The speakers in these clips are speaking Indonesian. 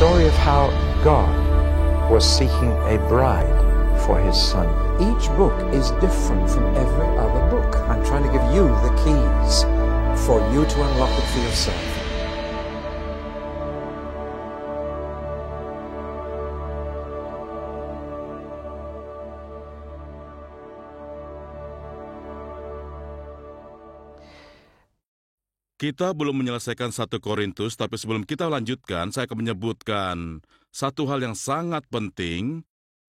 story of how God was seeking a bride for his son. Each book is different from every other book. I'm trying to give you the keys for you to unlock it for yourself. Kita belum menyelesaikan 1 Korintus, tapi sebelum kita lanjutkan, saya akan menyebutkan satu hal yang sangat penting,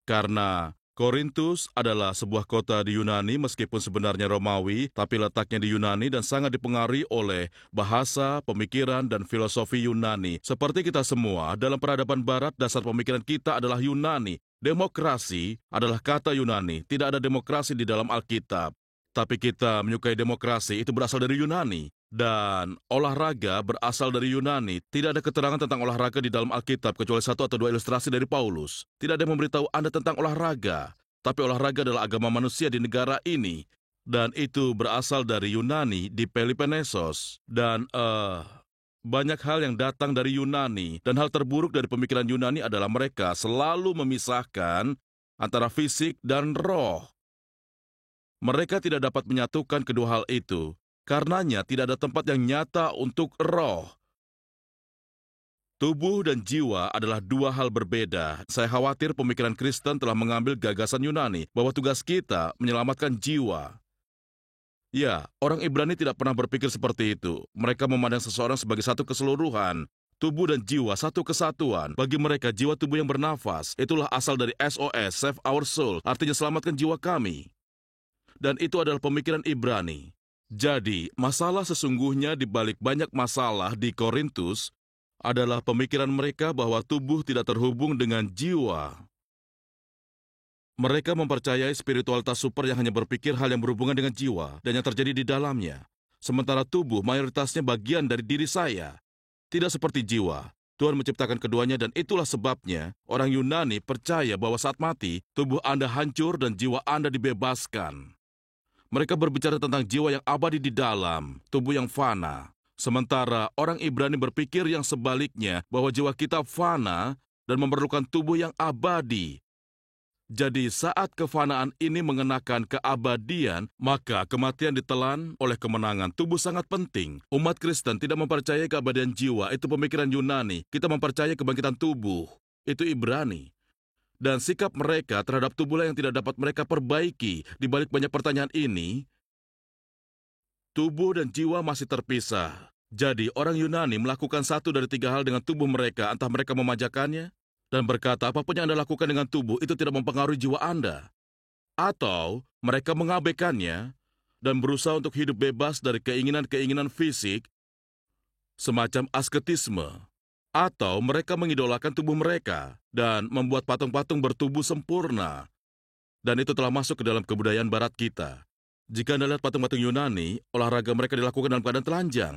karena Korintus adalah sebuah kota di Yunani, meskipun sebenarnya Romawi, tapi letaknya di Yunani dan sangat dipengaruhi oleh bahasa, pemikiran, dan filosofi Yunani. Seperti kita semua, dalam peradaban barat, dasar pemikiran kita adalah Yunani. Demokrasi adalah kata Yunani, tidak ada demokrasi di dalam Alkitab. Tapi kita menyukai demokrasi, itu berasal dari Yunani. Dan olahraga berasal dari Yunani. Tidak ada keterangan tentang olahraga di dalam Alkitab, kecuali 1 atau 2 ilustrasi dari Paulus. Tidak ada yang memberitahu Anda tentang olahraga. Tapi olahraga adalah agama manusia di negara ini. Dan itu berasal dari Yunani di Peloponnesos. Dan banyak hal yang datang dari Yunani. Dan hal terburuk dari pemikiran Yunani adalah mereka selalu memisahkan antara fisik dan roh. Mereka tidak dapat menyatukan kedua hal itu. Karenanya tidak ada tempat yang nyata untuk roh. Tubuh dan jiwa adalah 2 hal berbeda. Saya khawatir pemikiran Kristen telah mengambil gagasan Yunani bahwa tugas kita menyelamatkan jiwa. Ya, orang Ibrani tidak pernah berpikir seperti itu. Mereka memandang seseorang sebagai satu keseluruhan. Tubuh dan jiwa satu kesatuan. Bagi mereka, jiwa tubuh yang bernafas, itulah asal dari SOS, Save Our Soul, artinya selamatkan jiwa kami. Dan itu adalah pemikiran Ibrani. Jadi, masalah sesungguhnya di balik banyak masalah di Korintus adalah pemikiran mereka bahwa tubuh tidak terhubung dengan jiwa. Mereka mempercayai spiritualitas super yang hanya berpikir hal yang berhubungan dengan jiwa dan yang terjadi di dalamnya. Sementara tubuh mayoritasnya bagian dari diri saya. Tidak seperti jiwa. Tuhan menciptakan keduanya dan itulah sebabnya orang Yunani percaya bahwa saat mati, tubuh Anda hancur dan jiwa Anda dibebaskan. Mereka berbicara tentang jiwa yang abadi di dalam, tubuh yang fana. Sementara orang Ibrani berpikir yang sebaliknya, bahwa jiwa kita fana dan memerlukan tubuh yang abadi. Jadi saat kefanaan ini mengenakan keabadian, maka kematian ditelan oleh kemenangan. Tubuh sangat penting. Umat Kristen tidak mempercayai keabadian jiwa, itu pemikiran Yunani. Kita mempercayai kebangkitan tubuh, itu Ibrani. Dan sikap mereka terhadap tubuhlah yang tidak dapat mereka perbaiki. Di balik banyak pertanyaan ini, tubuh dan jiwa masih terpisah. Jadi orang Yunani melakukan 1 dari 3 hal dengan tubuh mereka, entah mereka memajakannya dan berkata apapun yang Anda lakukan dengan tubuh itu tidak mempengaruhi jiwa Anda. Atau mereka mengabaikannya dan berusaha untuk hidup bebas dari keinginan-keinginan fisik, semacam asketisme. Atau mereka mengidolakan tubuh mereka dan membuat patung-patung bertubuh sempurna. Dan itu telah masuk ke dalam kebudayaan barat kita. Jika Anda lihat patung-patung Yunani, olahraga mereka dilakukan dalam keadaan telanjang.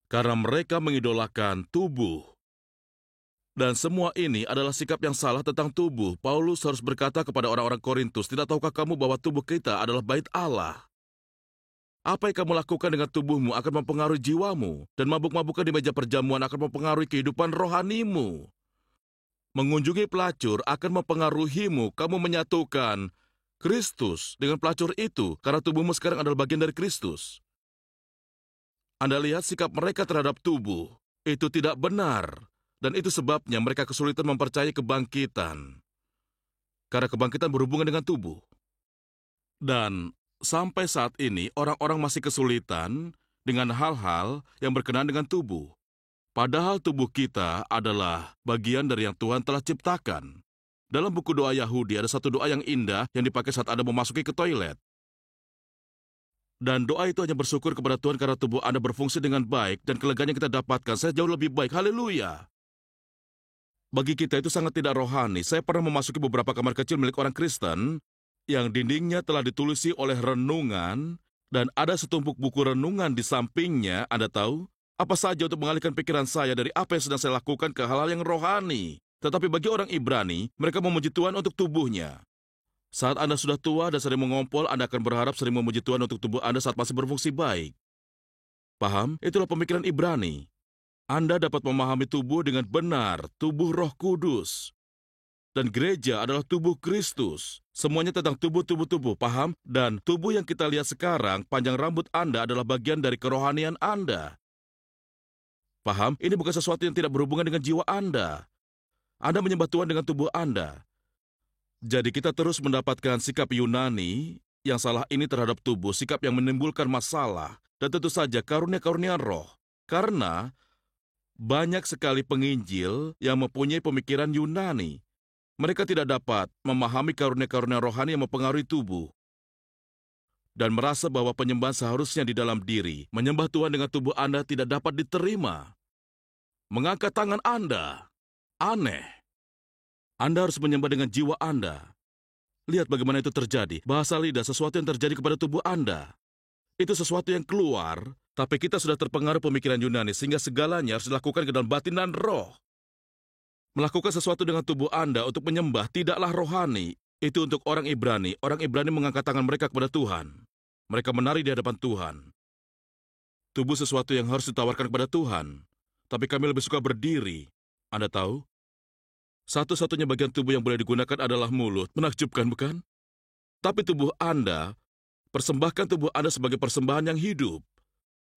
Karena mereka mengidolakan tubuh. Dan semua ini adalah sikap yang salah tentang tubuh. Paulus harus berkata kepada orang-orang Korintus, tidak tahukah kamu bahwa tubuh kita adalah bait Allah? Apa yang kamu lakukan dengan tubuhmu akan mempengaruhi jiwamu, dan mabuk-mabukan di meja perjamuan akan mempengaruhi kehidupan rohanimu. Mengunjungi pelacur akan mempengaruhimu. Kamu menyatukan Kristus dengan pelacur itu, karena tubuhmu sekarang adalah bagian dari Kristus. Anda lihat sikap mereka terhadap tubuh. Itu tidak benar, dan itu sebabnya mereka kesulitan mempercayai kebangkitan. Karena kebangkitan berhubungan dengan tubuh. Dan sampai saat ini, orang-orang masih kesulitan dengan hal-hal yang berkenaan dengan tubuh. Padahal tubuh kita adalah bagian dari yang Tuhan telah ciptakan. Dalam buku doa Yahudi, ada satu doa yang indah yang dipakai saat Anda memasuki ke toilet. Dan doa itu hanya bersyukur kepada Tuhan karena tubuh Anda berfungsi dengan baik dan kelegaan yang kita dapatkan, saya jauh lebih baik. Haleluya! Bagi kita itu sangat tidak rohani. Saya pernah memasuki beberapa kamar kecil milik orang Kristen yang dindingnya telah ditulisi oleh renungan, dan ada setumpuk buku renungan di sampingnya. Anda tahu, apa saja untuk mengalihkan pikiran saya dari apa yang sedang saya lakukan ke hal-hal yang rohani. Tetapi bagi orang Ibrani, mereka memuji Tuhan untuk tubuhnya. Saat Anda sudah tua dan sering mengompol, Anda akan berharap sering memuji Tuhan untuk tubuh Anda saat masih berfungsi baik. Paham? Itulah pemikiran Ibrani. Anda dapat memahami tubuh dengan benar, tubuh Roh Kudus. Dan gereja adalah tubuh Kristus. Semuanya tentang tubuh, paham? Dan tubuh yang kita lihat sekarang, panjang rambut Anda adalah bagian dari kerohanian Anda. Paham? Ini bukan sesuatu yang tidak berhubungan dengan jiwa Anda. Anda menyembah Tuhan dengan tubuh Anda. Jadi kita terus mendapatkan sikap Yunani yang salah ini terhadap tubuh, sikap yang menimbulkan masalah. Dan tentu saja karunia-karunia roh. Karena banyak sekali penginjil yang mempunyai pemikiran Yunani. Mereka tidak dapat memahami karunia-karunia rohani yang mempengaruhi tubuh. Dan merasa bahwa penyembahan seharusnya di dalam diri. Menyembah Tuhan dengan tubuh Anda tidak dapat diterima. Mengangkat tangan Anda. Aneh. Anda harus menyembah dengan jiwa Anda. Lihat bagaimana itu terjadi. Bahasa lidah sesuatu yang terjadi kepada tubuh Anda. Itu sesuatu yang keluar, tapi kita sudah terpengaruh pemikiran Yunani sehingga segalanya harus dilakukan ke dalam batin dan roh. Melakukan sesuatu dengan tubuh Anda untuk menyembah tidaklah rohani. Itu untuk orang Ibrani. Orang Ibrani mengangkat tangan mereka kepada Tuhan. Mereka menari di hadapan Tuhan. Tubuh sesuatu yang harus ditawarkan kepada Tuhan. Tapi kami lebih suka berdiri. Anda tahu? Satu-satunya bagian tubuh yang boleh digunakan adalah mulut. Menakjubkan, bukan? Tapi tubuh Anda, persembahkan tubuh Anda sebagai persembahan yang hidup.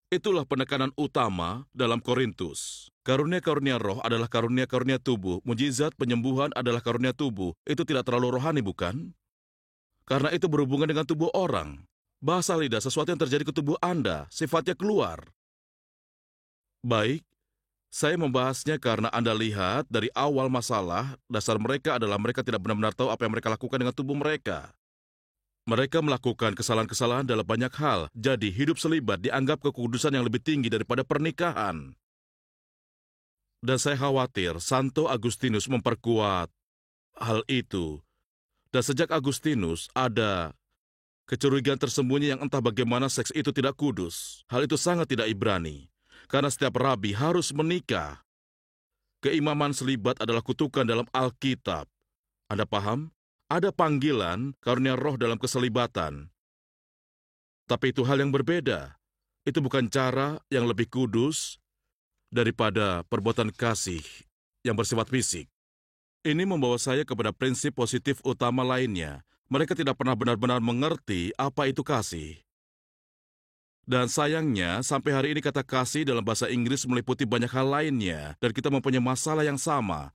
Itulah penekanan utama dalam Korintus. Karunia-karunia roh adalah karunia-karunia tubuh. Mujizat penyembuhan adalah karunia tubuh. Itu tidak terlalu rohani, bukan? Karena itu berhubungan dengan tubuh orang. Bahasa lidah, sesuatu yang terjadi ke tubuh Anda, sifatnya keluar. Baik, saya membahasnya karena Anda lihat dari awal masalah, dasar mereka adalah mereka tidak benar-benar tahu apa yang mereka lakukan dengan tubuh mereka. Mereka melakukan kesalahan-kesalahan dalam banyak hal, jadi hidup selibat dianggap kekudusan yang lebih tinggi daripada pernikahan. Dan saya khawatir Santo Agustinus memperkuat hal itu. Dan sejak Agustinus ada kecurigaan tersembunyi yang entah bagaimana seks itu tidak kudus. Hal itu sangat tidak Ibrani, karena setiap rabi harus menikah. Keimaman selibat adalah kutukan dalam Alkitab. Anda paham? Ada panggilan karunia roh dalam keselibatan. Tapi itu hal yang berbeda. Itu bukan cara yang lebih kudus daripada perbuatan kasih yang bersifat fisik. Ini membawa saya kepada prinsip positif utama lainnya. Mereka tidak pernah benar-benar mengerti apa itu kasih. Dan sayangnya, sampai hari ini kata kasih dalam bahasa Inggris meliputi banyak hal lainnya, dan kita mempunyai masalah yang sama.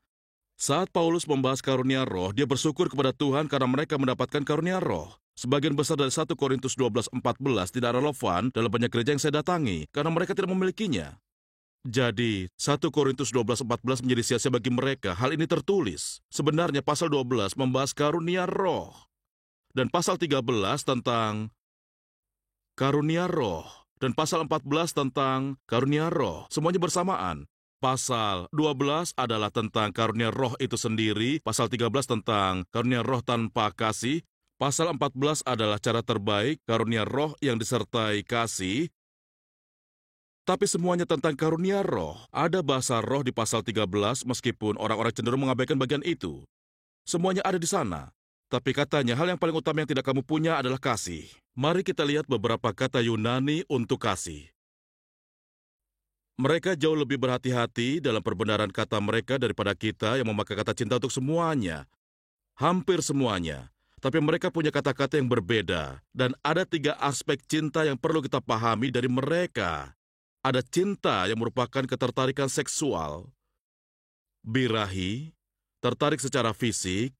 Saat Paulus membahas karunia roh, dia bersyukur kepada Tuhan karena mereka mendapatkan karunia roh. Sebagian besar dari 1 Korintus 12:14 tidak relevan dalam banyak gereja yang saya datangi, karena mereka tidak memilikinya. Jadi, 1 Korintus 12:14 menjadi sia-sia bagi mereka. Hal ini tertulis. Sebenarnya pasal 12 membahas karunia roh. Dan pasal 13 tentang karunia roh. Dan pasal 14 tentang karunia roh. Semuanya bersamaan. Pasal 12 adalah tentang karunia roh itu sendiri, pasal 13 tentang karunia roh tanpa kasih, pasal 14 adalah cara terbaik karunia roh yang disertai kasih. Tapi semuanya tentang karunia roh. Ada bahasa roh di pasal 13 meskipun orang-orang cenderung mengabaikan bagian itu. Semuanya ada di sana. Tapi katanya hal yang paling utama yang tidak kamu punya adalah kasih. Mari kita lihat beberapa kata Yunani untuk kasih. Mereka jauh lebih berhati-hati dalam perbenaran kata mereka daripada kita yang memakai kata cinta untuk semuanya. Hampir semuanya. Tapi mereka punya kata-kata yang berbeda. Dan ada 3 aspek cinta yang perlu kita pahami dari mereka. Ada cinta yang merupakan ketertarikan seksual. Birahi, tertarik secara fisik.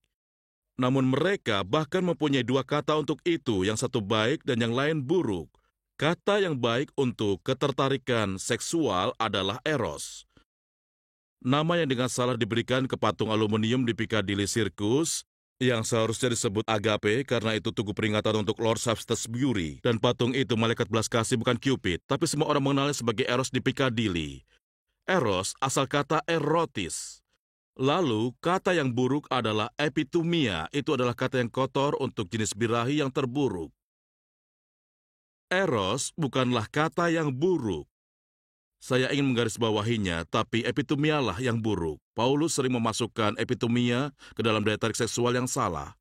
Namun mereka bahkan mempunyai 2 kata untuk itu, yang satu baik dan yang lain buruk. Kata yang baik untuk ketertarikan seksual adalah eros. Nama yang dengan salah diberikan ke patung aluminium di Piccadilly Circus, yang seharusnya disebut agape karena itu tugu peringatan untuk Lord Shaftesbury. Dan patung itu malaikat belas kasih, bukan Cupid, tapi semua orang mengenalnya sebagai eros di Piccadilly. Eros asal kata erotis. Lalu, kata yang buruk adalah epitumia. Itu adalah kata yang kotor untuk jenis birahi yang terburuk. Eros bukanlah kata yang buruk. Saya ingin menggarisbawahinya, tapi epitumialah yang buruk. Paulus sering memasukkan epitumia ke dalam daya tarik seksual yang salah.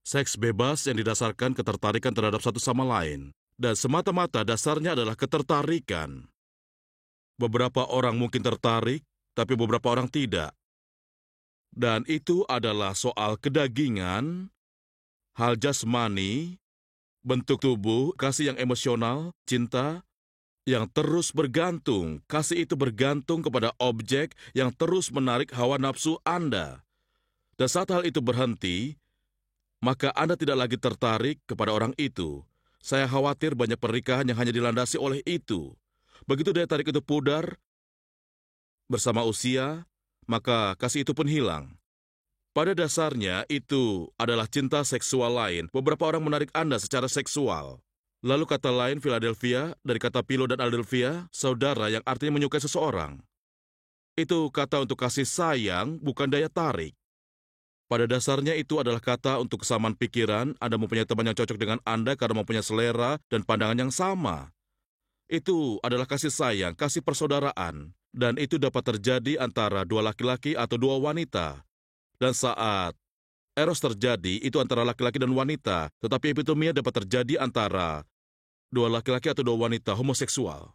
Seks bebas yang didasarkan ketertarikan terhadap satu sama lain. Dan semata-mata dasarnya adalah ketertarikan. Beberapa orang mungkin tertarik, tapi beberapa orang tidak. Dan itu adalah soal kedagingan, hal jasmani, bentuk tubuh, kasih yang emosional, cinta, yang terus bergantung. Kasih itu bergantung kepada objek yang terus menarik hawa nafsu Anda. Dan saat hal itu berhenti, maka Anda tidak lagi tertarik kepada orang itu. Saya khawatir banyak pernikahan yang hanya dilandasi oleh itu. Begitu daya tarik itu pudar bersama usia, maka kasih itu pun hilang. Pada dasarnya, itu adalah cinta seksual lain. Beberapa orang menarik Anda secara seksual. Lalu kata lain, Philadelphia, dari kata Philo dan Adelphia, saudara yang artinya menyukai seseorang. Itu kata untuk kasih sayang, bukan daya tarik. Pada dasarnya itu adalah kata untuk kesamaan pikiran. Anda mempunyai teman yang cocok dengan Anda karena mempunyai selera dan pandangan yang sama. Itu adalah kasih sayang, kasih persaudaraan. Dan itu dapat terjadi antara dua laki-laki atau dua wanita. Dan saat eros terjadi, itu antara laki-laki dan wanita. Tetapi epitomia dapat terjadi antara dua laki-laki atau dua wanita homoseksual.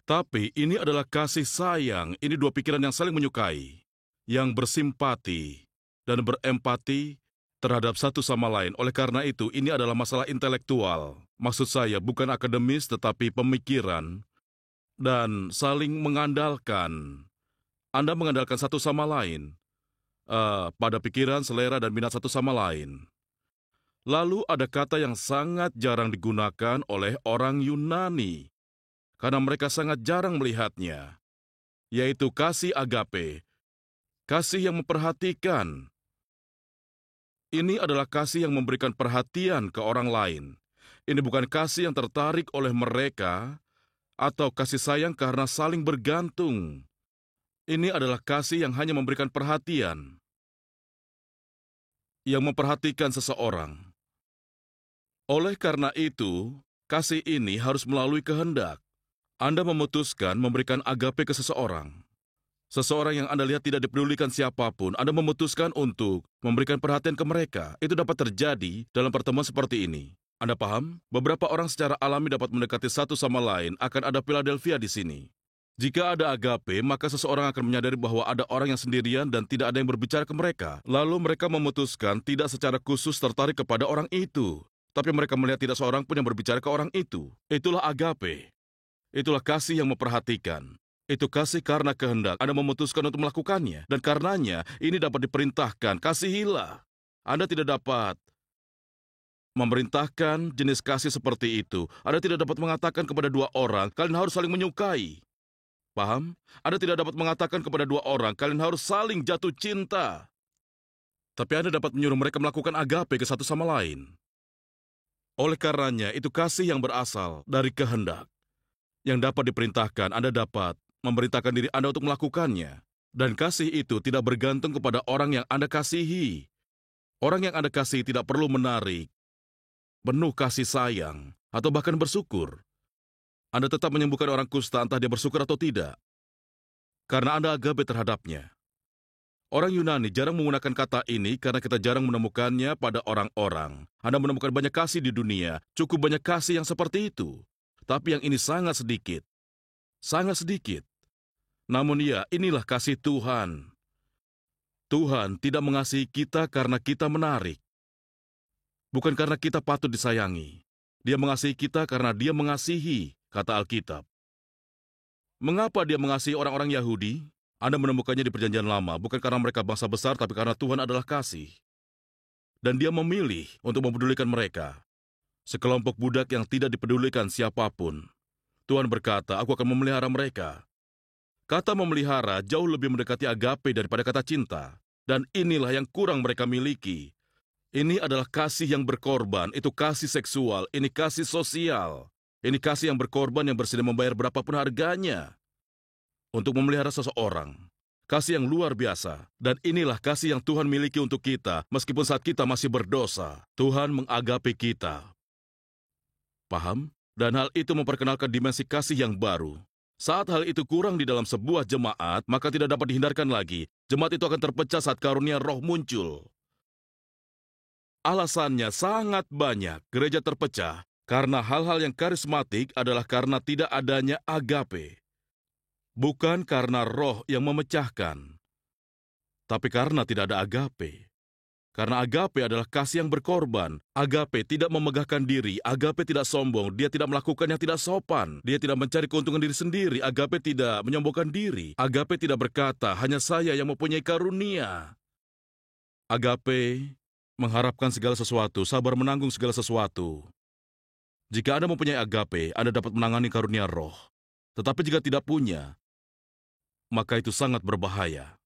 Tapi ini adalah kasih sayang. Ini dua pikiran yang saling menyukai, yang bersimpati dan berempati terhadap satu sama lain. Oleh karena itu, ini adalah masalah intelektual. Maksud saya bukan akademis tetapi pemikiran dan saling mengandalkan. Anda mengandalkan satu sama lain pada pikiran, selera, dan minat satu sama lain. Lalu ada kata yang sangat jarang digunakan oleh orang Yunani, karena mereka sangat jarang melihatnya, yaitu kasih agape, kasih yang memperhatikan. Ini adalah kasih yang memberikan perhatian ke orang lain. Ini bukan kasih yang tertarik oleh mereka, atau kasih sayang karena saling bergantung. Ini adalah kasih yang hanya memberikan perhatian, yang memperhatikan seseorang. Oleh karena itu, kasih ini harus melalui kehendak. Anda memutuskan memberikan agape ke seseorang. Seseorang yang Anda lihat tidak dipedulikan siapapun, Anda memutuskan untuk memberikan perhatian ke mereka. Itu dapat terjadi dalam pertemuan seperti ini. Anda paham? Beberapa orang secara alami dapat mendekati satu sama lain. Akan ada Philadelphia di sini. Jika ada agape, maka seseorang akan menyadari bahwa ada orang yang sendirian dan tidak ada yang berbicara ke mereka. Lalu mereka memutuskan tidak secara khusus tertarik kepada orang itu. Tapi mereka melihat tidak seorang pun yang berbicara ke orang itu. Itulah agape. Itulah kasih yang memperhatikan. Itu kasih karena kehendak. Anda memutuskan untuk melakukannya. Dan karenanya, ini dapat diperintahkan. Kasihilah. Anda tidak dapat memerintahkan jenis kasih seperti itu. Anda tidak dapat mengatakan kepada dua orang, kalian harus saling menyukai. Paham? Anda tidak dapat mengatakan kepada dua orang, kalian harus saling jatuh cinta. Tapi Anda dapat menyuruh mereka melakukan agape ke satu sama lain. Oleh karenanya, itu kasih yang berasal dari kehendak. Yang dapat diperintahkan, Anda dapat memerintahkan diri Anda untuk melakukannya. Dan kasih itu tidak bergantung kepada orang yang Anda kasihi. Orang yang Anda kasihi tidak perlu menarik, penuh kasih sayang, atau bahkan bersyukur. Anda tetap menyembuhkan orang kusta entah dia bersyukur atau tidak. Karena Anda agape terhadapnya. Orang Yunani jarang menggunakan kata ini karena kita jarang menemukannya pada orang-orang. Anda menemukan banyak kasih di dunia, cukup banyak kasih yang seperti itu. Tapi yang ini sangat sedikit. Sangat sedikit. Namun ya, inilah kasih Tuhan. Tuhan tidak mengasihi kita karena kita menarik. Bukan karena kita patut disayangi. Dia mengasihi kita karena Dia mengasihi, kata Alkitab. Mengapa Dia mengasihi orang-orang Yahudi? Anda menemukannya di Perjanjian Lama, bukan karena mereka bangsa besar, tapi karena Tuhan adalah kasih. Dan Dia memilih untuk mempedulikan mereka. Sekelompok budak yang tidak dipedulikan siapapun. Tuhan berkata, aku akan memelihara mereka. Kata memelihara jauh lebih mendekati agape daripada kata cinta. Dan inilah yang kurang mereka miliki. Ini adalah kasih yang berkorban, itu kasih seksual, ini kasih sosial. Ini kasih yang berkorban yang bersedia membayar berapapun harganya untuk memelihara seseorang. Kasih yang luar biasa. Dan inilah kasih yang Tuhan miliki untuk kita, meskipun saat kita masih berdosa. Tuhan mengagapi kita. Paham? Dan hal itu memperkenalkan dimensi kasih yang baru. Saat hal itu kurang di dalam sebuah jemaat, maka tidak dapat dihindarkan lagi. Jemaat itu akan terpecah saat karunia roh muncul. Alasannya sangat banyak. Gereja terpecah karena hal-hal yang karismatik adalah karena tidak adanya agape. Bukan karena roh yang memecahkan, tapi karena tidak ada agape. Karena agape adalah kasih yang berkorban. Agape tidak memegahkan diri. Agape tidak sombong. Dia tidak melakukan yang tidak sopan. Dia tidak mencari keuntungan diri sendiri. Agape tidak menyombongkan diri. Agape tidak berkata, hanya saya yang mempunyai karunia. Agape mengharapkan segala sesuatu, sabar menanggung segala sesuatu. Jika Anda mempunyai agape, Anda dapat menangani karunia roh. Tetapi jika tidak punya, maka itu sangat berbahaya.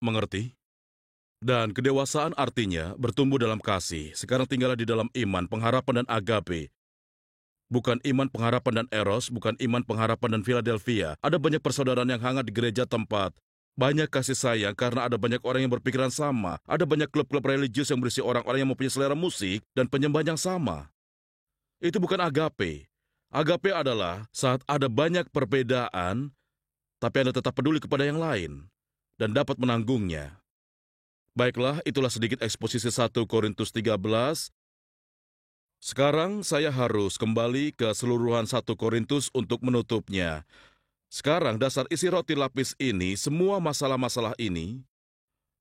Mengerti? Dan kedewasaan artinya bertumbuh dalam kasih. Sekarang tinggallah di dalam iman, pengharapan, dan agape. Bukan iman, pengharapan, dan eros, bukan iman, pengharapan, dan Philadelphia. Ada banyak persaudaraan yang hangat di gereja tempat. Banyak kasih sayang karena ada banyak orang yang berpikiran sama. Ada banyak klub-klub religius yang berisi orang-orang yang mempunyai selera musik dan penyembah yang sama. Itu bukan agape. Agape adalah saat ada banyak perbedaan, tapi Anda tetap peduli kepada yang lain dan dapat menanggungnya. Baiklah, itulah sedikit eksposisi 1 Korintus 13. Sekarang saya harus kembali ke seluruhan 1 Korintus untuk menutupnya. Sekarang dasar isi roti lapis ini, semua masalah-masalah ini,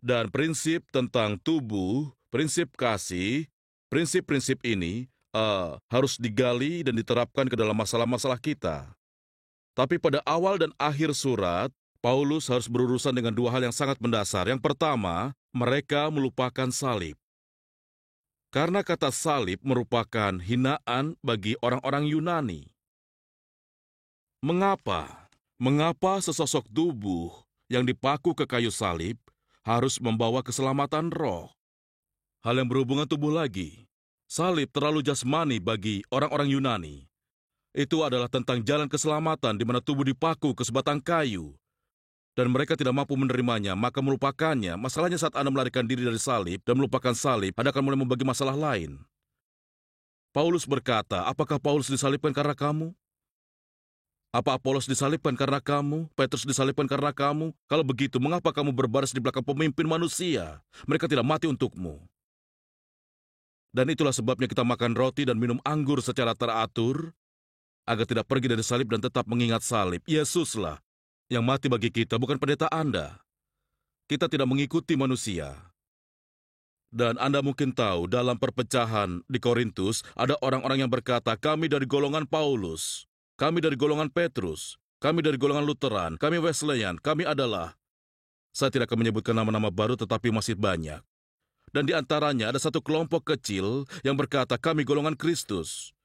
dan prinsip tentang tubuh, prinsip kasih, prinsip-prinsip ini harus digali dan diterapkan ke dalam masalah-masalah kita. Tapi pada awal dan akhir surat, Paulus harus berurusan dengan dua hal yang sangat mendasar. Yang pertama, mereka melupakan salib. Karena kata salib merupakan hinaan bagi orang-orang Yunani. Mengapa? Mengapa sesosok tubuh yang dipaku ke kayu salib harus membawa keselamatan roh? Hal yang berhubungan tubuh lagi. Salib terlalu jasmani bagi orang-orang Yunani. Itu adalah tentang jalan keselamatan di mana tubuh dipaku ke sebatang kayu. Dan mereka tidak mampu menerimanya, maka melupakannya. Masalahnya saat Anda melarikan diri dari salib dan melupakan salib, Anda akan mulai membagi masalah lain. Paulus berkata, apakah Paulus disalibkan karena kamu? Apa Apolos disalibkan karena kamu? Petrus disalibkan karena kamu? Kalau begitu, mengapa kamu berbaris di belakang pemimpin manusia? Mereka tidak mati untukmu. Dan itulah sebabnya kita makan roti dan minum anggur secara teratur, agar tidak pergi dari salib dan tetap mengingat salib. Yesuslah yang mati bagi kita, bukan pendeta Anda. Kita tidak mengikuti manusia. Dan Anda mungkin tahu, dalam perpecahan di Korintus, ada orang-orang yang berkata, kami dari golongan Paulus, kami dari golongan Petrus, kami dari golongan Lutheran, kami Wesleyan, kami adalah... Saya tidak akan menyebutkan nama-nama baru, tetapi masih banyak. Dan di antaranya ada satu kelompok kecil yang berkata, kami golongan Kristus.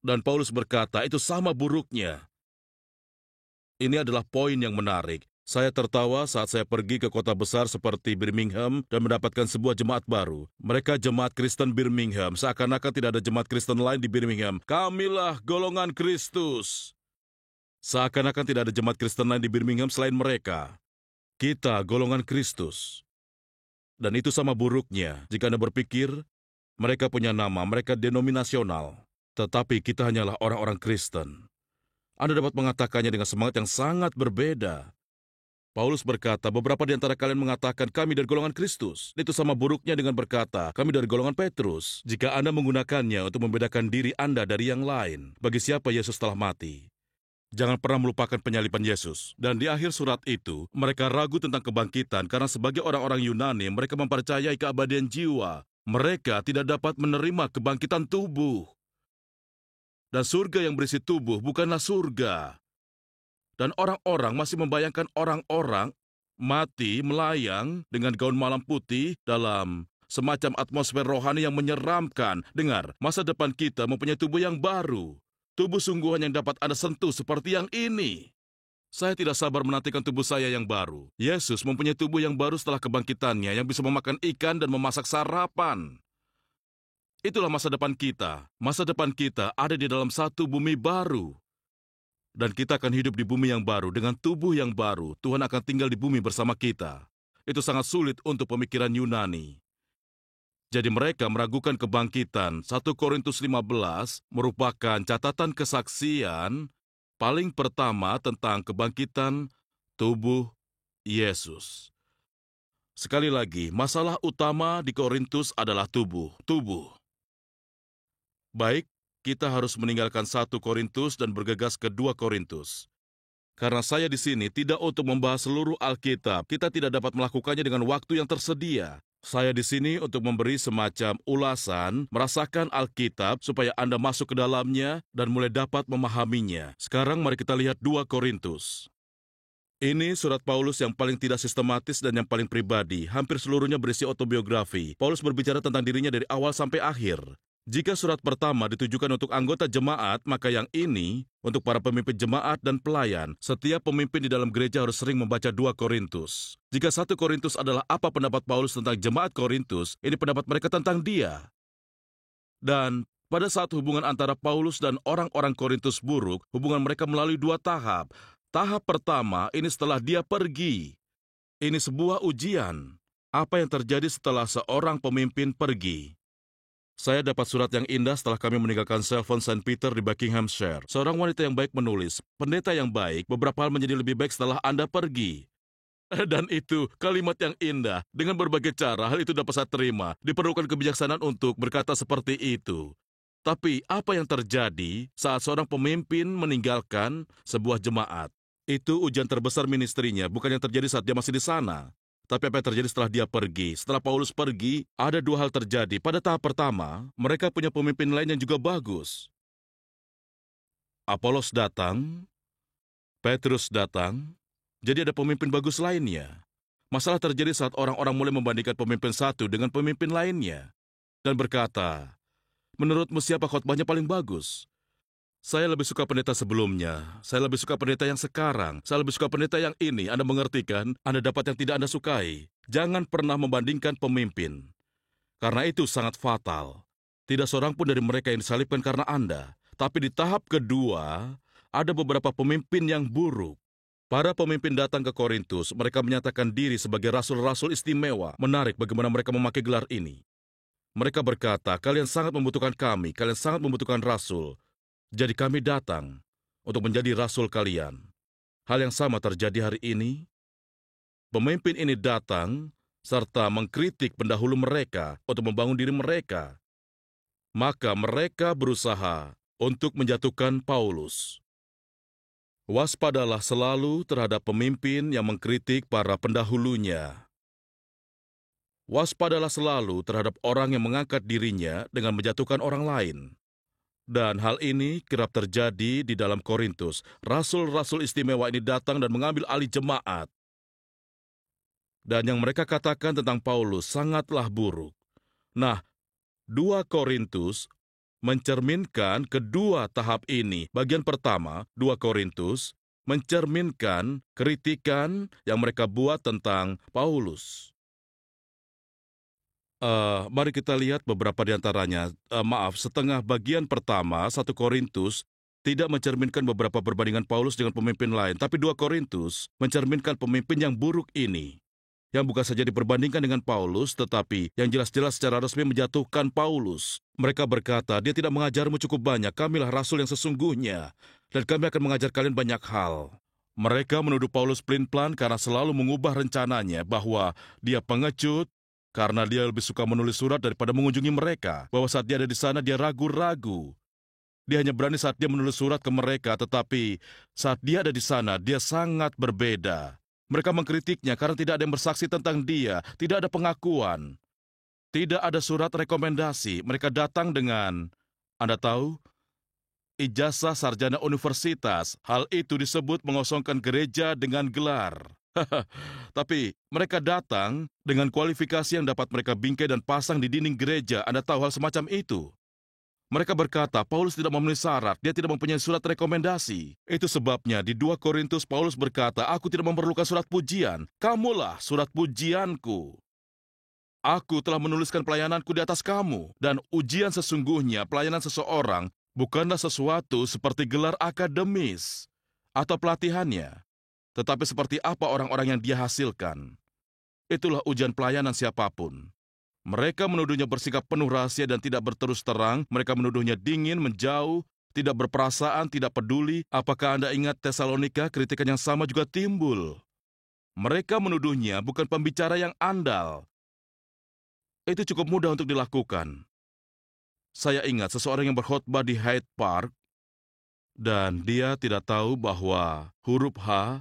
Dan Paulus berkata, itu sama buruknya. Ini adalah poin yang menarik. Saya tertawa saat saya pergi ke kota besar seperti Birmingham dan mendapatkan sebuah jemaat baru. Mereka jemaat Kristen Birmingham, seakan-akan tidak ada jemaat Kristen lain di Birmingham. Kamilah golongan Kristus. Seakan-akan tidak ada jemaat Kristen lain di Birmingham selain mereka. Kita golongan Kristus. Dan itu sama buruknya jika Anda berpikir mereka punya nama, mereka denominasional. Tetapi kita hanyalah orang-orang Kristen. Anda dapat mengatakannya dengan semangat yang sangat berbeda. Paulus berkata, beberapa di antara kalian mengatakan kami dari golongan Kristus. Itu sama buruknya dengan berkata, kami dari golongan Petrus. Jika Anda menggunakannya untuk membedakan diri Anda dari yang lain, bagi siapa Yesus telah mati. Jangan pernah melupakan penyaliban Yesus. Dan di akhir surat itu, mereka ragu tentang kebangkitan karena sebagai orang-orang Yunani, mereka mempercayai keabadian jiwa. Mereka tidak dapat menerima kebangkitan tubuh. Dan surga yang berisi tubuh bukanlah surga. Dan orang-orang masih membayangkan orang-orang mati melayang dengan gaun malam putih dalam semacam atmosfer rohani yang menyeramkan. Dengar, masa depan kita mempunyai tubuh yang baru. Tubuh sungguhan yang dapat Anda sentuh seperti yang ini. Saya tidak sabar menantikan tubuh saya yang baru. Yesus mempunyai tubuh yang baru setelah kebangkitannya yang bisa memakan ikan dan memasak sarapan. Itulah masa depan kita. Masa depan kita ada di dalam satu bumi baru. Dan kita akan hidup di bumi yang baru. Dengan tubuh yang baru, Tuhan akan tinggal di bumi bersama kita. Itu sangat sulit untuk pemikiran Yunani. Jadi mereka meragukan kebangkitan. 1 Korintus 15 merupakan catatan kesaksian paling pertama tentang kebangkitan tubuh Yesus. Sekali lagi, masalah utama di Korintus adalah tubuh. Baik, kita harus meninggalkan 1 Korintus dan bergegas ke 2 Korintus. Karena saya di sini tidak untuk membahas seluruh Alkitab, kita tidak dapat melakukannya dengan waktu yang tersedia. Saya di sini untuk memberi semacam ulasan, merasakan Alkitab supaya Anda masuk ke dalamnya dan mulai dapat memahaminya. Sekarang mari kita lihat 2 Korintus. Ini surat Paulus yang paling tidak sistematis dan yang paling pribadi. Hampir seluruhnya berisi autobiografi. Paulus berbicara tentang dirinya dari awal sampai akhir. Jika surat pertama ditujukan untuk anggota jemaat, maka yang ini untuk para pemimpin jemaat dan pelayan. Setiap pemimpin di dalam gereja harus sering membaca 2 Korintus. Jika 1 Korintus adalah apa pendapat Paulus tentang jemaat Korintus, ini pendapat mereka tentang dia. Dan pada saat hubungan antara Paulus dan orang-orang Korintus buruk, hubungan mereka melalui 2 tahap. Tahap pertama, ini setelah dia pergi. Ini sebuah ujian. Apa yang terjadi setelah seorang pemimpin pergi? Saya dapat surat yang indah setelah kami meninggalkan Selwyn St. Peter di Buckinghamshire. Seorang wanita yang baik menulis, pendeta yang baik, beberapa hal menjadi lebih baik setelah Anda pergi. Dan itu kalimat yang indah. Dengan berbagai cara, hal itu dapat saya terima. Diperlukan kebijaksanaan untuk berkata seperti itu. Tapi apa yang terjadi saat seorang pemimpin meninggalkan sebuah jemaat? Itu ujian terbesar ministrinya, bukan yang terjadi saat dia masih di sana. Tapi apa yang terjadi setelah dia pergi? Setelah Paulus pergi, ada 2 hal terjadi. Pada tahap pertama, mereka punya pemimpin lain yang juga bagus. Apolos datang, Petrus datang, jadi ada pemimpin bagus lainnya. Masalah terjadi saat orang-orang mulai membandingkan pemimpin satu dengan pemimpin lainnya. Dan berkata, menurutmu siapa khotbahnya paling bagus? Saya lebih suka pendeta sebelumnya. Saya lebih suka pendeta yang sekarang. Saya lebih suka pendeta yang ini. Anda mengerti kan? Anda dapat yang tidak Anda sukai. Jangan pernah membandingkan pemimpin. Karena itu sangat fatal. Tidak seorang pun dari mereka yang disalibkan karena Anda. Tapi di tahap kedua, ada beberapa pemimpin yang buruk. Para pemimpin datang ke Korintus. Mereka menyatakan diri sebagai rasul-rasul istimewa. Menarik bagaimana mereka memakai gelar ini. Mereka berkata, kalian sangat membutuhkan kami. Kalian sangat membutuhkan rasul. Jadi kami datang untuk menjadi rasul kalian. Hal yang sama terjadi hari ini. Pemimpin ini datang serta mengkritik pendahulu mereka untuk membangun diri mereka. Maka mereka berusaha untuk menjatuhkan Paulus. Waspadalah selalu terhadap pemimpin yang mengkritik para pendahulunya. Waspadalah selalu terhadap orang yang mengangkat dirinya dengan menjatuhkan orang lain. Dan hal ini kerap terjadi di dalam Korintus. Rasul-rasul istimewa ini datang dan mengambil alih jemaat. Dan yang mereka katakan tentang Paulus sangatlah buruk. Nah, 2 Korintus mencerminkan kedua tahap ini. Bagian pertama, 2 Korintus, mencerminkan kritikan yang mereka buat tentang Paulus. Mari kita lihat beberapa di antaranya. Setengah bagian pertama, 1 Korintus, tidak mencerminkan beberapa perbandingan Paulus dengan pemimpin lain, tapi 2 Korintus mencerminkan pemimpin yang buruk ini, yang bukan saja diperbandingkan dengan Paulus, tetapi yang jelas-jelas secara resmi menjatuhkan Paulus. Mereka berkata, dia tidak mengajarmu cukup banyak, kamilah rasul yang sesungguhnya, dan kami akan mengajar kalian banyak hal. Mereka menuduh Paulus pelin-pelan karena selalu mengubah rencananya bahwa dia pengecut, karena dia lebih suka menulis surat daripada mengunjungi mereka, bahwa saat dia ada di sana dia ragu-ragu. Dia hanya berani saat dia menulis surat ke mereka, tetapi saat dia ada di sana, dia sangat berbeda. Mereka mengkritiknya karena tidak ada yang bersaksi tentang dia, tidak ada pengakuan, tidak ada surat rekomendasi. Mereka datang dengan, Anda tahu, ijazah sarjana universitas. Hal itu disebut mengosongkan gereja dengan gelar. Tapi mereka datang dengan kualifikasi yang dapat mereka bingkai dan pasang di dinding gereja. Anda tahu hal semacam itu. Mereka berkata, Paulus tidak memenuhi syarat, dia tidak mempunyai surat rekomendasi. Itu sebabnya di 2 Korintus Paulus berkata, aku tidak memerlukan surat pujian, kamulah surat pujianku. Aku telah menuliskan pelayananku di atas kamu, dan ujian sesungguhnya pelayanan seseorang bukanlah sesuatu seperti gelar akademis atau pelatihannya, tetapi seperti apa orang-orang yang dia hasilkan. Itulah ujian pelayanan siapapun. Mereka menuduhnya bersikap penuh rahasia dan tidak berterus terang. Mereka menuduhnya dingin, menjauh, tidak berperasaan, tidak peduli. Apakah Anda ingat Tesalonika, kritikan yang sama juga timbul. Mereka menuduhnya bukan pembicara yang andal. Itu cukup mudah untuk dilakukan. Saya ingat seseorang yang berkhotbah di Hyde Park, dan dia tidak tahu bahwa huruf H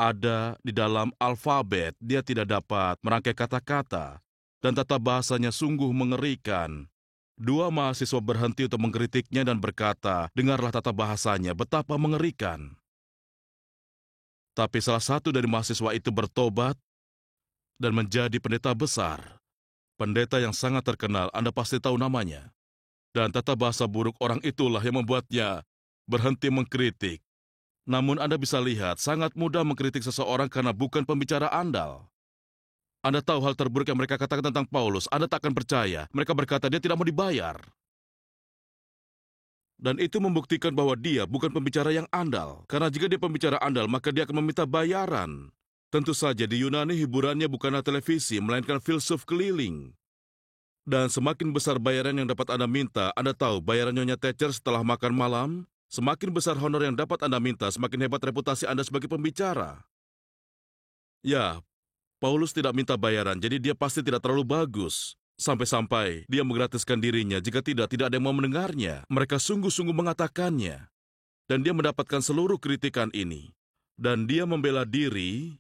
ada di dalam alfabet. Dia tidak dapat merangkai kata-kata, dan tata bahasanya sungguh mengerikan. Dua mahasiswa berhenti untuk mengkritiknya dan berkata, "Dengarlah tata bahasanya, betapa mengerikan." Tapi salah satu dari mahasiswa itu bertobat dan menjadi pendeta besar. Pendeta yang sangat terkenal, Anda pasti tahu namanya. Dan tata bahasa buruk orang itulah yang membuatnya berhenti mengkritik. Namun Anda bisa lihat, sangat mudah mengkritik seseorang karena bukan pembicara andal. Anda tahu hal terburuk yang mereka katakan tentang Paulus, Anda tak akan percaya. Mereka berkata dia tidak mau dibayar. Dan itu membuktikan bahwa dia bukan pembicara yang andal. Karena jika dia pembicara andal, maka dia akan meminta bayaran. Tentu saja di Yunani hiburannya bukanlah televisi, melainkan filsuf keliling. Dan semakin besar bayaran yang dapat Anda minta, Anda tahu bayaran Nyonya Thatcher setelah makan malam, semakin besar honor yang dapat Anda minta, semakin hebat reputasi Anda sebagai pembicara. Ya, Paulus tidak minta bayaran, jadi dia pasti tidak terlalu bagus. Sampai-sampai dia menggratiskan dirinya, jika tidak ada yang mau mendengarnya. Mereka sungguh-sungguh mengatakannya. Dan dia mendapatkan seluruh kritikan ini. Dan dia membela diri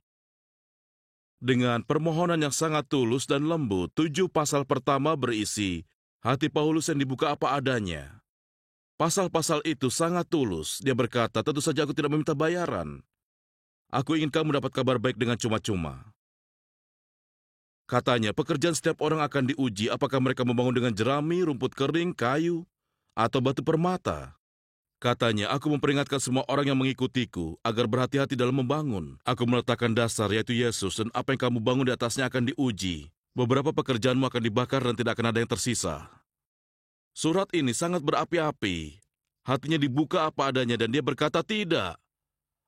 dengan permohonan yang sangat tulus dan lembut. 7 pasal pertama berisi hati Paulus yang dibuka apa adanya. Pasal-pasal itu sangat tulus. Dia berkata, "Tentu saja aku tidak meminta bayaran. Aku ingin kamu dapat kabar baik dengan cuma-cuma." Katanya, pekerjaan setiap orang akan diuji apakah mereka membangun dengan jerami, rumput kering, kayu, atau batu permata. Katanya, aku memperingatkan semua orang yang mengikutiku agar berhati-hati dalam membangun. Aku meletakkan dasar, yaitu Yesus, dan apa yang kamu bangun di atasnya akan diuji. Beberapa pekerjaanmu akan dibakar dan tidak akan ada yang tersisa. Surat ini sangat berapi-api. Hatinya dibuka apa adanya dan dia berkata, "Tidak,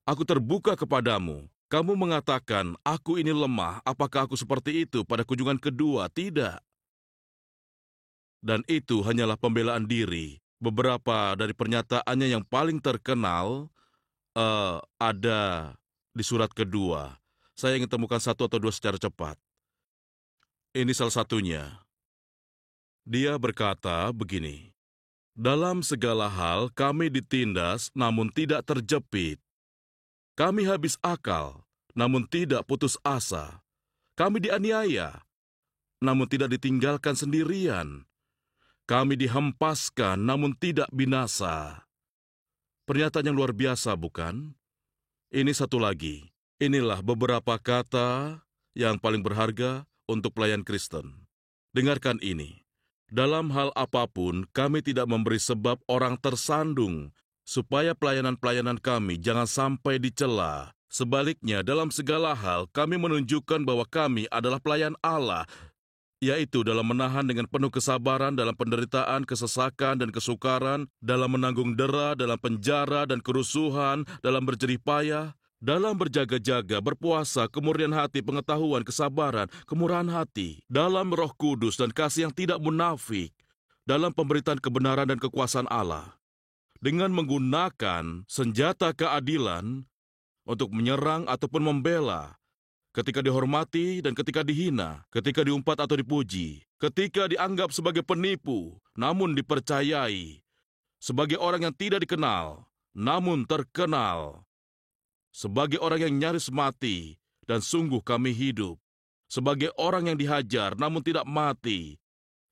aku terbuka kepadamu. Kamu mengatakan, aku ini lemah. Apakah aku seperti itu pada kunjungan kedua? Tidak." Dan itu hanyalah pembelaan diri. Beberapa dari pernyataannya yang paling terkenal ada di surat kedua. Saya ingin temukan 1 atau 2 secara cepat. Ini salah satunya. Dia berkata begini, "Dalam segala hal kami ditindas namun tidak terjepit. Kami habis akal namun tidak putus asa. Kami dianiaya namun tidak ditinggalkan sendirian. Kami dihempaskan namun tidak binasa." Pernyataan yang luar biasa, bukan? Ini satu lagi. Inilah beberapa kata yang paling berharga untuk pelayan Kristen. Dengarkan ini. Dalam hal apapun, kami tidak memberi sebab orang tersandung, supaya pelayanan-pelayanan kami jangan sampai dicela. Sebaliknya, dalam segala hal, kami menunjukkan bahwa kami adalah pelayan Allah, yaitu dalam menahan dengan penuh kesabaran dalam penderitaan, kesesakan, dan kesukaran, dalam menanggung dera, dalam penjara dan kerusuhan, dalam berjerih payah, dalam berjaga-jaga, berpuasa, kemurnian hati, pengetahuan, kesabaran, kemurahan hati, dalam Roh Kudus dan kasih yang tidak munafik, dalam pemberitaan kebenaran dan kekuasaan Allah, dengan menggunakan senjata keadilan untuk menyerang ataupun membela, ketika dihormati dan ketika dihina, ketika diumpat atau dipuji, ketika dianggap sebagai penipu, namun dipercayai, sebagai orang yang tidak dikenal, namun terkenal, sebagai orang yang nyaris mati, dan sungguh kami hidup, sebagai orang yang dihajar, namun tidak mati,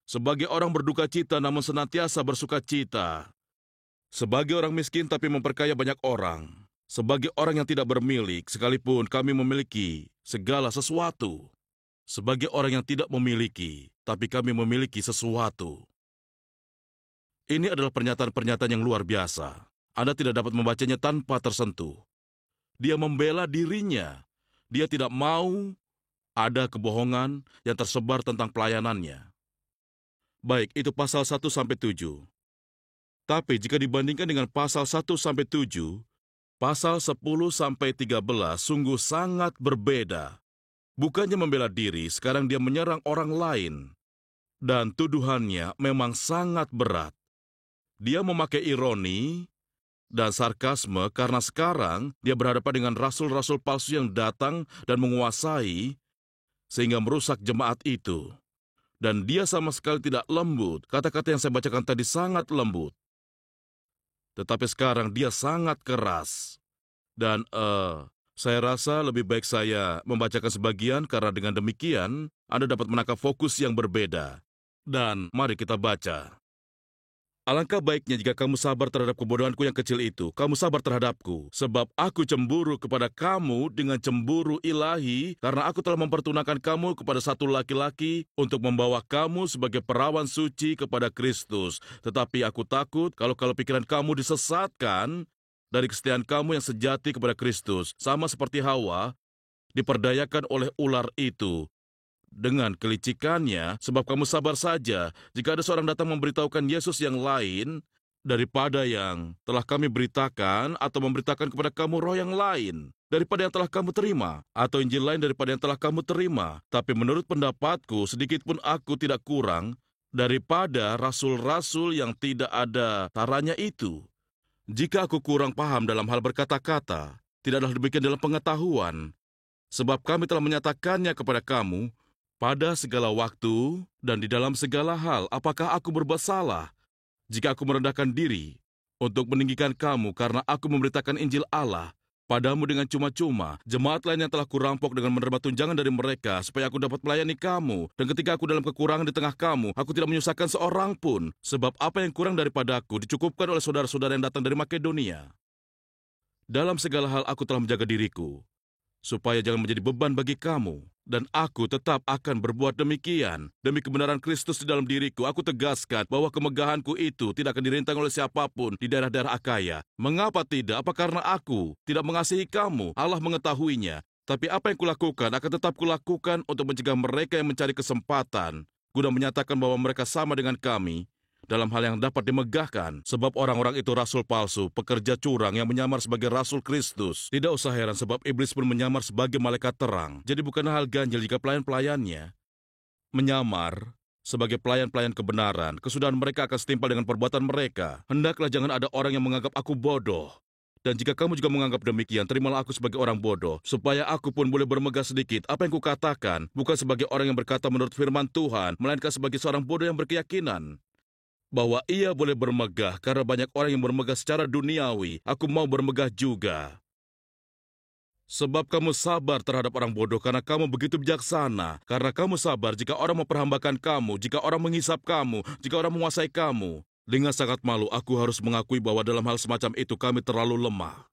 sebagai orang berduka cita, namun senantiasa bersuka cita, sebagai orang miskin tapi memperkaya banyak orang, sebagai orang yang tidak bermilik, sekalipun kami memiliki segala sesuatu. Sebagai orang yang tidak memiliki, tapi kami memiliki sesuatu. Ini adalah pernyataan-pernyataan yang luar biasa. Anda tidak dapat membacanya tanpa tersentuh. Dia membela dirinya. Dia tidak mau ada kebohongan yang tersebar tentang pelayanannya. Baik, itu pasal 1-7. Tapi jika dibandingkan dengan pasal 1-7, pasal 10-13 sungguh sangat berbeda. Bukannya membela diri, sekarang dia menyerang orang lain. Dan tuduhannya memang sangat berat. Dia memakai ironi dan sarkasme karena sekarang dia berhadapan dengan rasul-rasul palsu yang datang dan menguasai sehingga merusak jemaat itu. Dan dia sama sekali tidak lembut. Kata-kata yang saya bacakan tadi sangat lembut. Tetapi sekarang dia sangat keras. Dan saya rasa lebih baik saya membacakan sebagian karena dengan demikian Anda dapat menangkap fokus yang berbeda. Dan mari kita baca. Alangkah baiknya jika kamu sabar terhadap kebodohanku yang kecil itu. Kamu sabar terhadapku, sebab aku cemburu kepada kamu dengan cemburu ilahi, karena aku telah mempertunangkan kamu kepada satu laki-laki untuk membawa kamu sebagai perawan suci kepada Kristus. Tetapi aku takut kalau pikiran kamu disesatkan dari kesetiaan kamu yang sejati kepada Kristus, sama seperti Hawa diperdayakan oleh ular itu dengan kelicikannya, sebab kamu sabar saja jika ada seorang datang memberitahukan Yesus yang lain daripada yang telah kami beritakan, atau memberitakan kepada kamu roh yang lain daripada yang telah kamu terima, atau Injil lain daripada yang telah kamu terima. Tapi menurut pendapatku, sedikit pun aku tidak kurang daripada rasul-rasul yang tidak ada taranya itu. Jika aku kurang paham dalam hal berkata-kata, tidaklah demikian dalam pengetahuan, sebab kami telah menyatakannya kepada kamu pada segala waktu dan di dalam segala hal. Apakah aku berbuat salah jika aku merendahkan diri untuk meninggikan kamu karena aku memberitakan Injil Allah padamu dengan cuma-cuma? Jemaat lain yang telah kurampok dengan menerima tunjangan dari mereka supaya aku dapat melayani kamu. Dan ketika aku dalam kekurangan di tengah kamu, aku tidak menyusahkan seorang pun, sebab apa yang kurang daripadaku dicukupkan oleh saudara-saudara yang datang dari Makedonia. Dalam segala hal aku telah menjaga diriku, supaya jangan menjadi beban bagi kamu. Dan aku tetap akan berbuat demikian. Demi kebenaran Kristus di dalam diriku, aku tegaskan bahwa kemegahanku itu tidak akan dirintang oleh siapapun di daerah-daerah Akaya. Mengapa tidak? Apa karena aku tidak mengasihi kamu? Allah mengetahuinya. Tapi apa yang kulakukan akan tetap kulakukan untuk mencegah mereka yang mencari kesempatan, guna menyatakan bahwa mereka sama dengan kami dalam hal yang dapat dimegahkan, sebab orang-orang itu rasul palsu, pekerja curang yang menyamar sebagai rasul Kristus. Tidak usah heran, sebab iblis pun menyamar sebagai malaikat terang. Jadi bukan hal ganjil jika pelayan-pelayannya menyamar sebagai pelayan-pelayan kebenaran. Kesudahan mereka akan setimpal dengan perbuatan mereka. Hendaklah jangan ada orang yang menganggap aku bodoh. Dan jika kamu juga menganggap demikian, terimalah aku sebagai orang bodoh, supaya aku pun boleh bermegah sedikit. Apa yang kukatakan bukan sebagai orang yang berkata menurut firman Tuhan, melainkan sebagai seorang bodoh yang berkeyakinan bahwa ia boleh bermegah karena banyak orang yang bermegah secara duniawi. Aku mau bermegah juga. Sebab kamu sabar terhadap orang bodoh karena kamu begitu bijaksana. Karena kamu sabar jika orang memperhambakan kamu, jika orang menghisap kamu, jika orang menguasai kamu. Dengan sangat malu aku harus mengakui bahwa dalam hal semacam itu kami terlalu lemah.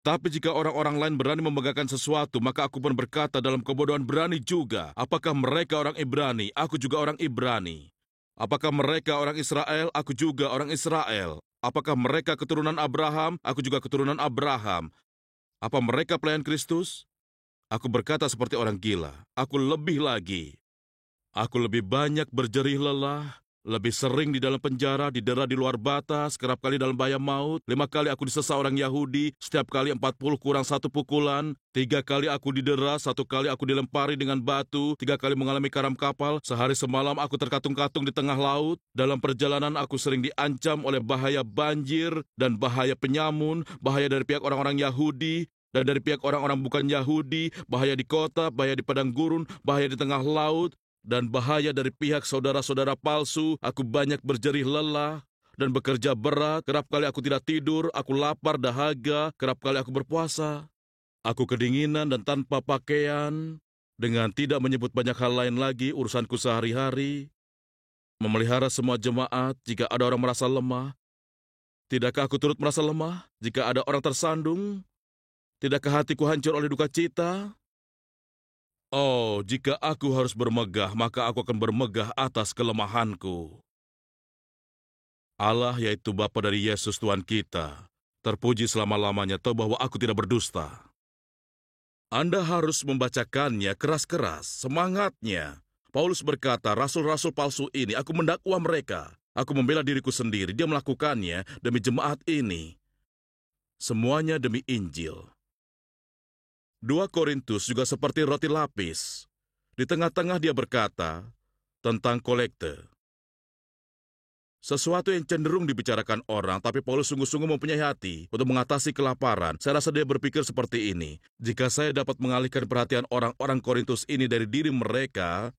Tapi jika orang-orang lain berani memegahkan sesuatu, maka aku pun berkata dalam kebodohan berani juga. Apakah mereka orang Ibrani? Aku juga orang Ibrani. Apakah mereka orang Israel? Aku juga orang Israel. Apakah mereka keturunan Abraham? Aku juga keturunan Abraham. Apa mereka pelayan Kristus? Aku berkata seperti orang gila. Aku lebih lagi. Aku lebih banyak berjerih lelah, lebih sering di dalam penjara, didera di luar batas, kerap kali dalam bahaya maut. 5 kali aku disesa orang Yahudi, setiap kali 40 kurang 1 pukulan. 3 kali aku didera, 1 kali aku dilempari dengan batu, 3 kali mengalami karam kapal. Sehari semalam aku terkatung-katung di tengah laut. Dalam perjalanan aku sering diancam oleh bahaya banjir dan bahaya penyamun, bahaya dari pihak orang-orang Yahudi dan dari pihak orang-orang bukan Yahudi, bahaya di kota, bahaya di padang gurun, bahaya di tengah laut, dan bahaya dari pihak saudara-saudara palsu. Aku banyak berjerih lelah dan bekerja berat. Kerap kali aku tidak tidur, aku lapar, dahaga. Kerap kali aku berpuasa. Aku kedinginan dan tanpa pakaian. Dengan tidak menyebut banyak hal lain lagi, urusanku sehari-hari. Memelihara semua jemaat jika ada orang merasa lemah. Tidakkah aku turut merasa lemah jika ada orang tersandung? Tidakkah hatiku hancur oleh duka cita? Oh, jika aku harus bermegah, maka aku akan bermegah atas kelemahanku. Allah, yaitu Bapa dari Yesus Tuhan kita, terpuji selama-lamanya tahu bahwa aku tidak berdusta. Anda harus membacakannya keras-keras, semangatnya. Paulus berkata, rasul-rasul palsu ini, aku mendakwa mereka. Aku membela diriku sendiri, dia melakukannya demi jemaat ini. Semuanya demi Injil. 2 Korintus juga seperti roti lapis. Di tengah-tengah dia berkata tentang kolekte. Sesuatu yang cenderung dibicarakan orang, tapi Paulus sungguh-sungguh mempunyai hati untuk mengatasi kelaparan. Saya rasa dia berpikir seperti ini. Jika saya dapat mengalihkan perhatian orang-orang Korintus ini dari diri mereka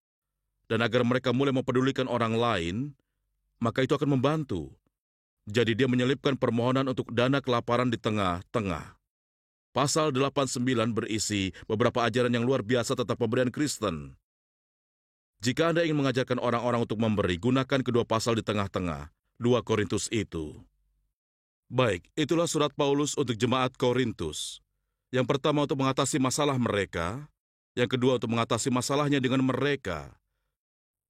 dan agar mereka mulai mempedulikan orang lain, maka itu akan membantu. Jadi dia menyelipkan permohonan untuk dana kelaparan di tengah-tengah. Pasal 89 berisi beberapa ajaran yang luar biasa tentang pemberian Kristen. Jika Anda ingin mengajarkan orang-orang untuk memberi, gunakan kedua pasal di tengah-tengah, 2 Korintus itu. Baik, itulah surat Paulus untuk jemaat Korintus. Yang pertama untuk mengatasi masalah mereka, yang kedua untuk mengatasi masalahnya dengan mereka.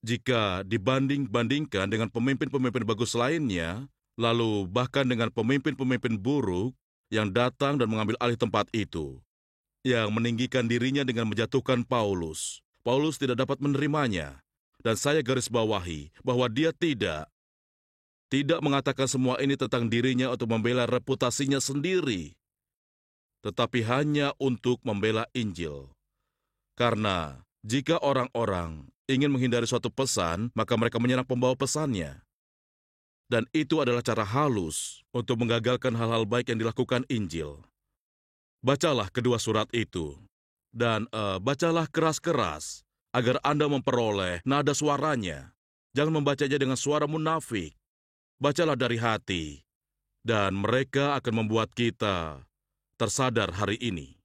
Jika dibanding-bandingkan dengan pemimpin-pemimpin bagus lainnya, lalu bahkan dengan pemimpin-pemimpin buruk yang datang dan mengambil alih tempat itu, yang meninggikan dirinya dengan menjatuhkan Paulus. Paulus tidak dapat menerimanya, dan saya garis bawahi bahwa dia tidak mengatakan semua ini tentang dirinya untuk membela reputasinya sendiri, tetapi hanya untuk membela Injil. Karena jika orang-orang ingin menghindari suatu pesan, maka mereka menyerang pembawa pesannya. Dan itu adalah cara halus untuk menggagalkan hal-hal baik yang dilakukan Injil. Bacalah kedua surat itu. Dan bacalah keras-keras, agar Anda memperoleh nada suaranya. Jangan membacanya dengan suara munafik. Bacalah dari hati. Dan mereka akan membuat kita tersadar hari ini.